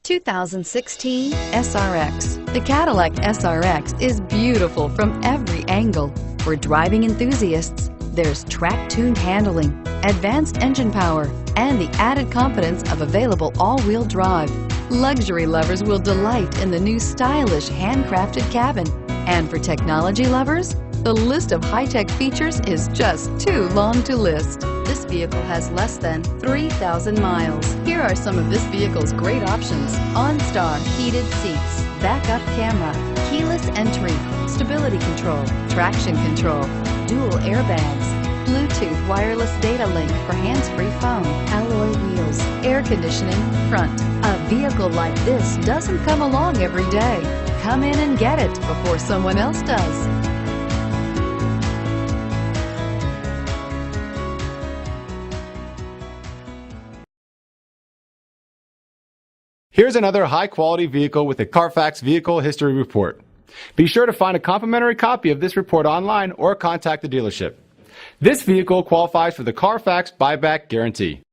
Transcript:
2016 SRX. The Cadillac SRX is beautiful from every angle. For driving enthusiasts, there's track-tuned handling, advanced engine power, and the added confidence of available all-wheel drive. Luxury lovers will delight in the new stylish handcrafted cabin. And for technology lovers, the list of high-tech features is just too long to list. This vehicle has less than 3,000 miles. Here are some of this vehicle's great options: OnStar, heated seats, backup camera, keyless entry, stability control, traction control, dual airbags, Bluetooth wireless data link for hands-free phone, alloy wheels, air conditioning, front. A vehicle like this doesn't come along every day. Come in and get it before someone else does. Here's another high-quality vehicle with a Carfax Vehicle History Report. Be sure to find a complimentary copy of this report online or contact the dealership. This vehicle qualifies for the Carfax Buyback Guarantee.